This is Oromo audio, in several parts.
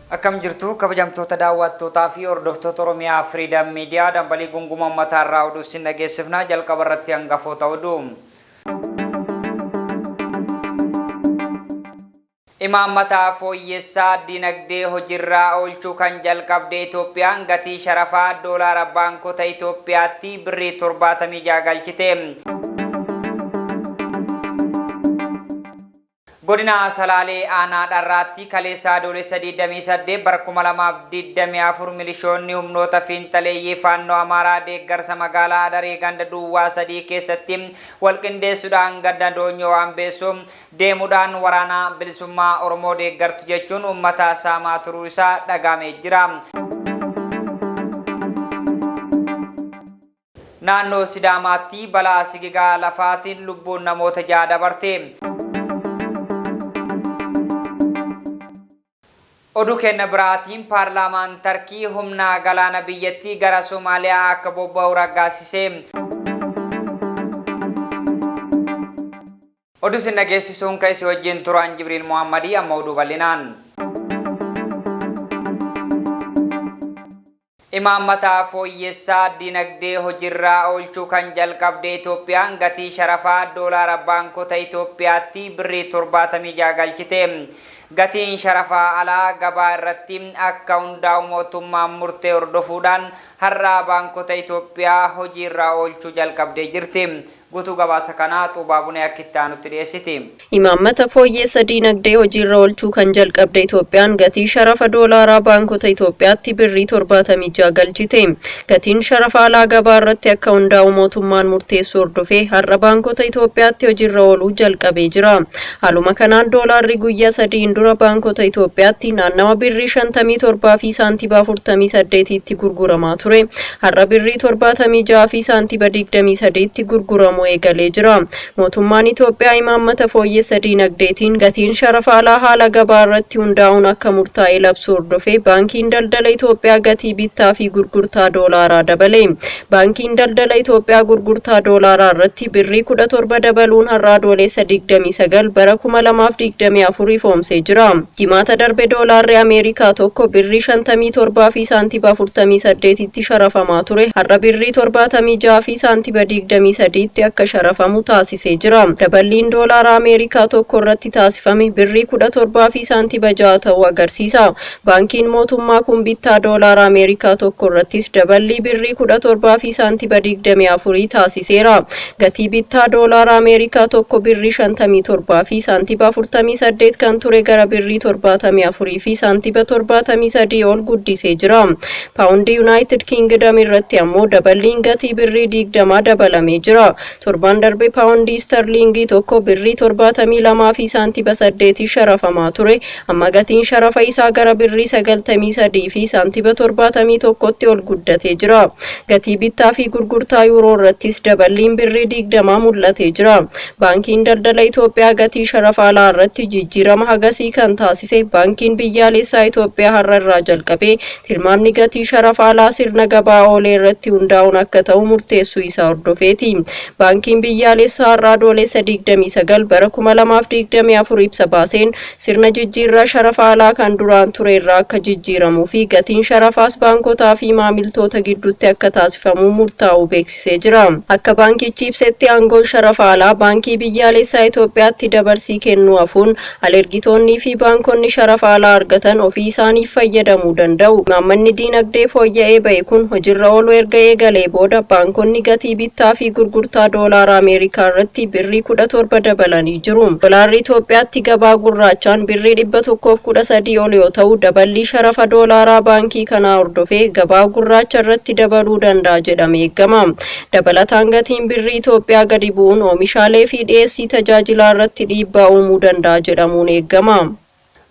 Akkam jirtu kabajamtoota daawwattootaa fi hordoftoota Oromiyaa Freedom Media dambalii gungumaa mataarraa oduu isin dhageessifnaa jalqaba irratti hangafoota oduu. Imaammata fooyyessaa dinagdee hojiirraa oolchuu kan jalqabde Itoophiyaan gatii sharafaa doolaara baankota Itoophiyaatti birrii 76 galchite. Godina Salaalee aanaa dharraatti kaleessa adoolessa 28 bara 2024 milishoonni humnoota fiinxaleeyyii faannoo Amaaraa deeggarsa magaalaa Adaree ganda Duwwaa 3 keessatti walqindeessuudhaan ganda Doonyoo Ambeessoo deemuudhaan waraana bilisummaa Oromoo deeggartu jechuun uummata saamaa turuu isaa dhagahamee jira. Naannoo Sidaamaatti balaa sigigaa lafaatiin lubbuun namoota 6 dabarte. Oduu kenna biraatiin paarlaamaan Tarkii humna galaana biyyattii gara Somaaliyaa akka bobba'u raggaasise. Oduu sin dhageessisuun keessi wajjin turaan Jibriil Muhammadii amma oduu bal'inaan. Imaammata fooyyessaa dinagdee hojiirraa oolchuu kan jalqabde Itoophiyaan gatii sharafaa doolaara baankota Itoophiyaatti birrii 76 galchite. Gatiin sharafaa alaa gabaa irratti akka hundaa'u mootummaan murtee hordofuudhaan har'a baankota Itoophiyaa hojiirraa oolchuu jalqabdee jirti. Guutuu gabaasa kanaa Xubaabunee akka nutti dhiyeessiti. Imaammata fooyyessa dinagdee hojiirra oolchuu kan jalqabde Itoophiyaan gatii sharafa doolaaraa baankota Itoophiyaatti birrii 76 galchite. Gatiin sharafa alaa gabaa irratti akka hundaa'u mootummaan murteessuu hordofee har'a baankota Itoophiyaatti hojiirra ooluu jalqabee jira. Haaluma kanaan doolaarri guyyaa 3 dura baankota Itoophiyaatti naannawa birrii 57 fi saantiba 48 tti gurguramaa ture. Har'a birrii 76 fi saantiba 23 tti gurguramu eegalee jira. Mootummaan Itoophiyaa imaammata fooyyessa dinagdeetiin gatiin sharafa alaa haala gabaa irratti hundaa'uun akka murtaa'e labsuu hordofee baankiin daldala Itoophiyaa gatii bittaa fi gurgurtaa doolaaraa dabale. Baankiin daldala Itoophiyaa gurgurtaa doolaaraa irratti birrii 17 dabaluun har'a adoolessa 29 bara 2024 ifoomsee jira. Jimaata darbe doolaarri Ameerikaa tokko birrii 57 fi saantiba 48 tti sharafamaa ture. Har'a birrii 76 fi saantiba 23 tti akka sharafamu taasisee jira. Daballiin doolaara Ameerikaa tokko irratti taasifame birrii 17 fi saantiba 6 ta'uu agarsiisa. Baankiin mootummaa kun bittaa doolaara Ameerikaa tokko irrattis daballii birrii 17 fi saantiba 24 taasiseera. Gatii bittaa doolaara Ameerikaa tokko birrii 57 fi saantiba 48 kan ture gara birrii 74 fi saantiba 73 ol guddisee jira. Paawundii Yuunaayitid Kingdom irratti ammoo daballiin gatii birrii 20 dabalamee jira. Torban darbe paawundii sterlingii tokko birrii 72 fi saantiba 8 sharafamaa ture. Amma gatiin sharafa isaa gara birrii 93 fi saantiba 71 tti ol guddatee jira. Gatii bittaa fi gurgurtaa yuuroo irrattis daballiin birrii 20 mul'atee jira. Baankiin daldala Itoophiyaa gatii sharafa alaa irratti jijjiirama hagasii kan taasise baankiin biyyaalessaa Itoophiyaa har'a irraa jalqabee tilmaamni gatii sharafa alaa sirna gabaa oolee irratti hundaa'uun akka ta'u murteessuu isaa hordofeeti. Baankiin biyyaalessaa har'a adoolessa 29 bara 2024 ibsa baaseen sirna jijjiirraa sharafa alaa kan duraan ture irraa akka jijjiiramuu fi gatiin sharafaas baankotaa fi maamiltoota gidduutti akka taasifamu murtaa'uu beeksisee jira. Akka baankichi ibsetti aangoon sharafa alaa baankii biyyaalessaa Itoophiyaatti dabarsii kennuu hafuun alergitoonnii fi baankonni sharafa alaa argatan ofii isaaniif fayyadamuu danda'u. Imaammanni dinagdee fooyya'ee ba'e kun hojiirra ooluu erga eegalee booda baankonni gatii bittaa fi gurgurtaa doolaara Ameerikaa irratti birrii 17 dabalanii jiru. Doolaarri Itoophiyaatti gabaa gurraachaan birrii 113 ol yoo ta'u daballii sharafa doolaaraa baankii kanaa hordofee gabaa gurraacha irratti dabaluu danda'a jedhamee eegama. Dabalataan gatiin birrii Itoophiyaa gadi bu'uun oomishaalee fi dhiyeessii tajaajilaa irratti dhiibbaa uumuu danda'a jedhamuun eegama.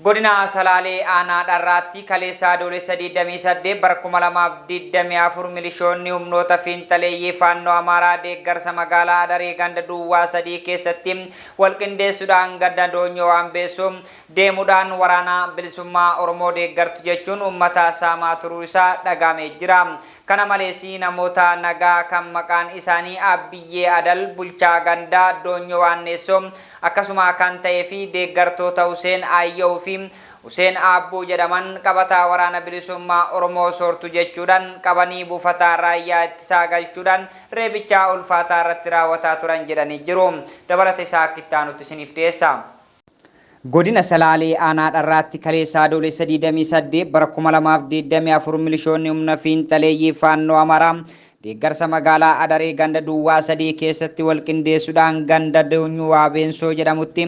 Godina Salaalee aanaa dharraatti kaleessa adoolessa 28 bara 2024 milishoonni humnoota fiinxaleeyyii faannoo Amaaraa deeggarsa magaalaa Adaree ganda Duwwaa 3 keessatti walqindeessuudhaan ganda Doonyoo Ambeessoo deemuudhaan waraana bilisummaa Oromoo deeggartu jechuun uummata saamaa turuu isaa dhagahamee jira. kana malees namoota nagaa kan maqaan isaanii Abiyyee Adal bulchaa gandaa Doonyoo Waanneessoo akkasuma kan ta'ee fi deeggartoota Huseen Ayyoo fi Huseen Abbuu jedhaman qabataa waraana bilisummaa Oromoo soortu jechuudhaan qabanii buufataa raayyaa ittisaa galchuudhaan reebicha ulfaataa irratti raawwataa turan jedhanii jiru. Dabalata isaa akka itti aanutti isiniif dhiyeessa. Godina Salaalee aanaa dharraatti kaleessaa adoolessa 28 bara 2024 milishoonni humna fiinxaleeyyii faannoo Amaaraa deeggarsa magaalaa Adaree ganda Duwwaa 3 keessatti walqindeessuudhaan ganda Doonyoo Waabeensoo jedhamutti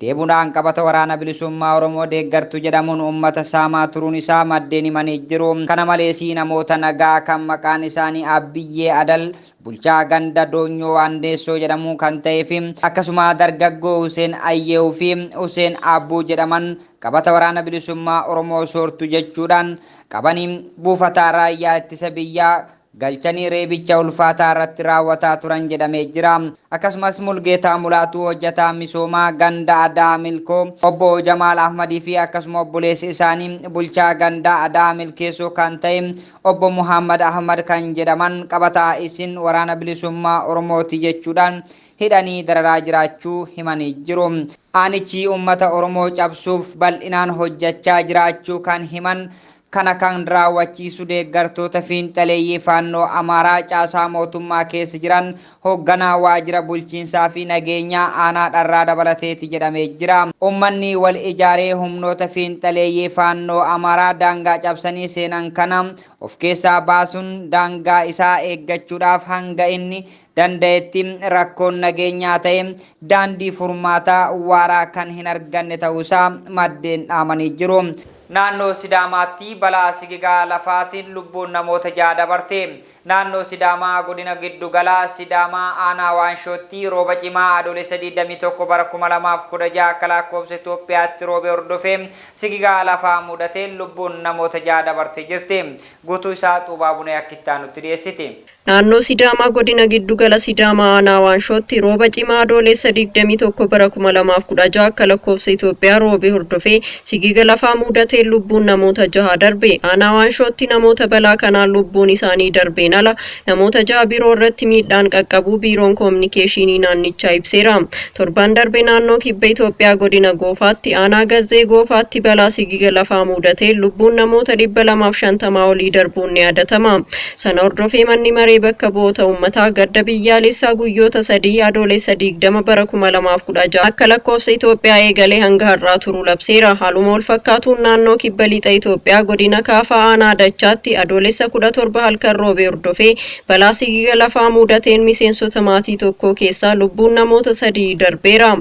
deebuudhaan qabata waraana bilisummaa Oromoo deeggartu jedhamuun uummata saamaa turuun isaa maddeen himanii jiru. Kana malees namoota nagaa kan maqaan isaanii Abiyyee Adal bulchaa ganda Doonyoo Waanneessoo jedhamu kan ta'ee fi akkasuma dargaggoo Huseen Ayyee fi Huseen Abbuu jedhaman qabata waraana bilisummaa Oromoo soortu jechuudhaan qabanii buufataa raayyaa ittisa biyyaa galchanii reebicha ulfaataa irratti raawwataa turan jedhamee jira. Akkasumas Mulgeetaa Mulaatuu hojjetaa misoomaa ganda Adaa Milkoo obbo Jamaal Ahmadii fi akkasuma obboleessi isaanii bulchaa ganda Adaa Milkeessoo kan ta'e obbo Muhammad Ahmad kan jedhaman qabataa isin waraana bilisummaa Oromooti jechuudhaan hidhanii dararaa jiraachuu himanii jiru. Aanichi uummata Oromoo cabsuuf bal'inaan hojjechaa jiraachuu kan himan kana kan raawwachiisu deeggartoota fiinxaleeyyii faannoo Amaaraa caasaa mootummaa keessa jiran hoogganaa waajjira bulchiinsaa fi nageenyaa aanaa dharraa dabalateeti jedhamee jira. Uummanni wal ijaaree humnoota fiinxaleeyyii faannoo Amaaraa daangaa cabsanii seenan kana of keessaa baasuun daangaa isaa eeggachuudhaaf hanga inni dandayetti rakkoon nageenyaa ta'e daandii furmaataa waaraa kan hin arganne ta'uusaa maddeen dhaamanii jiru. Naannoo Sidaamaatti balaa sigigaa lafaatiin lubbuun namoota 6 dabarte. Naannoo Sidaamaa godina Giddugala Sidaamaa aanaa Waanshootti rooba cimaa adoolessa 21 bara 2016 akka lakkoofsa Itoophiyaatti roobe hordofee sigigaa lafaa mudatee lubbuun namoota 6 dabarte jirti. Guutuu isaa Xuubaa Bunee akka itti aanutti dhiyeessite. Naannoo Sidaamaa godina Giddugala Sidaamaa aanaa Waanshootti rooba cimaa adoolessa 21 bara 2016 akka lakkoofsa Itoophiyaa roobe hordofee sigiga lafaa mudatee lubbuun namoota 6 darbe. Aanaa Waanshootti namoota balaa kanaan lubbuun isaanii darbeen ala namoota 6 biroo irratti miidhaan qaqqabuu biiroon koominikeeshinii naannichaa ibseera. Torban darbe naannoo kibba Itoophiyaa godina Goofaatti aanaa Gazzee Goofaatti balaa sigiga lafaa mudatee lubbuun namoota 250 olii darbuun ni yaadatama. Sana hordofee manni maree bakka bu'oota uummataa gadda biyyaalessaa guyyoota 3 adoolessa 20 bara 2016 akka lakkoofsa Itoophiyaa eegalee hanga har'aa turuu labseera. Haaluma wal fakkaatuun naannoo kibba lixa Itoophiyaa godina Kaafaa aanaa Dachaatti adoolessa 17 halkan roobe hordofee balaa sigiga lafaa mudateen miseensota maatii tokko keessaa lubbuun namoota 3 darbeera.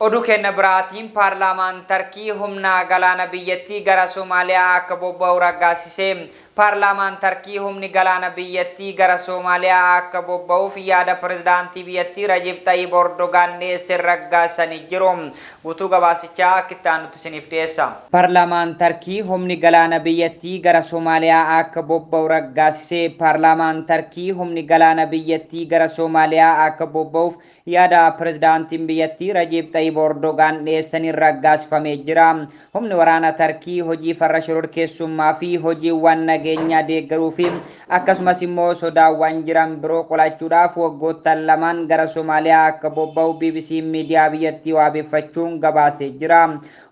Oduu kenna biraatiin paarlaamaan Tarkii humna galaana biyyattii gara Soomaaliyaa akka bobba'u raggaasise. Paarlaamaan Tarkii humni galaana biyyattii gara Soomaaliyaa akka bobba'uuf yaada pirezidaantii biyyattii Rajib Tayyip Erdogan dhiyeesse raggaasanii jiru. Guutuu gabaasichaa akka itti aanutti isiniif dhiyeessa. Paarlaamaan Tarkii humni galaana biyyattii gara Soomaaliyaa akka bobba'u raggaasise. Paarlaamaan Tarkii humni galaana biyyattii gara Soomaaliyaa akka bobba'uuf yaada pirezidaantiin biyyattii Rajib Tayyip Erdogan dhiyeessanii raggaasifamee jira. Humni waraana Tarkii hojii farra shororkeessummaa fi hojiiwwan nageenyaa deeggaruu fi akkasumas immoo sodaawwan jiran biroo qolachuudhaaf waggoottan lamaan gara Soomaaliyaa akka bobba'u BBC miidiyaa biyyattii waabeffachuun gabaasee jira.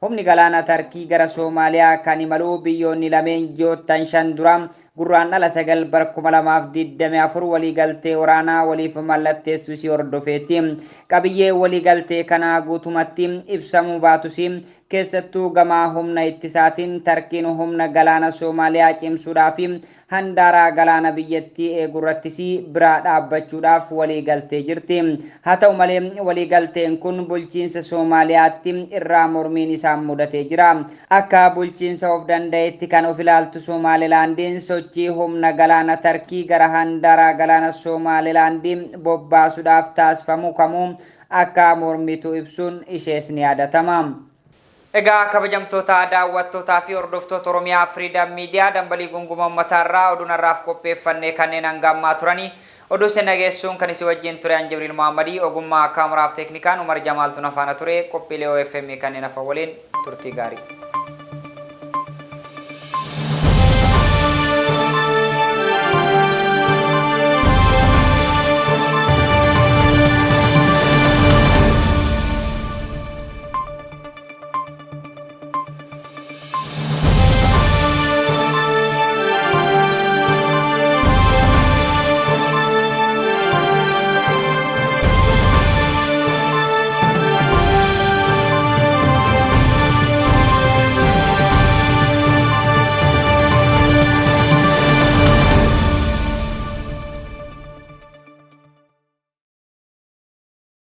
Humni galaana Tarkii gara Soomaaliyaa kan imalu biyyoonni lameen ji'oottan 5 dura gurraandhala 9 bara 2024 waliigaltee waraanaa waliif mallatteessuu hordofeeti. Qabiyyee waliigaltee kana guutumatti ibsamuu baatus keessattuu gamaa humna ittisaatiin Tarkiin humna galaana Soomaaliyaa cimsuudhaaf handaara galaana biyyattii eegurrattis bira dhaabbachuudhaaf waliigaltee jirti. Haa ta'u malee waliigalteen kun bulchiinsa Soomaaliyaatti irraa mormiin isaan mudatee jira. Akka bulchiinsa of danda'etti kan of ilaaltu Somaalilaandiin sochii humna galaana Tarkii gara handaara galaana Somaalilaandii bobbaasuudhaaf taasifamu kamuu akka mormitu ibsuun ishees ni yaadatama. Egaa kabajamtoota daawwattootaa fi hordoftoota Oromiyaa Freedom Media dambalii gunguma uummatarraa oduu narraaf qopheeffannee kanneen hangammaa turanii oduu sena geessuun kan isin wajjin ture an Jibriil Muhammadii ogummaa kaameraaf teeknikaan Umar Jamaaltu nafaana ture qophiilee OFM kanneen hafa waliin turtii gaarii.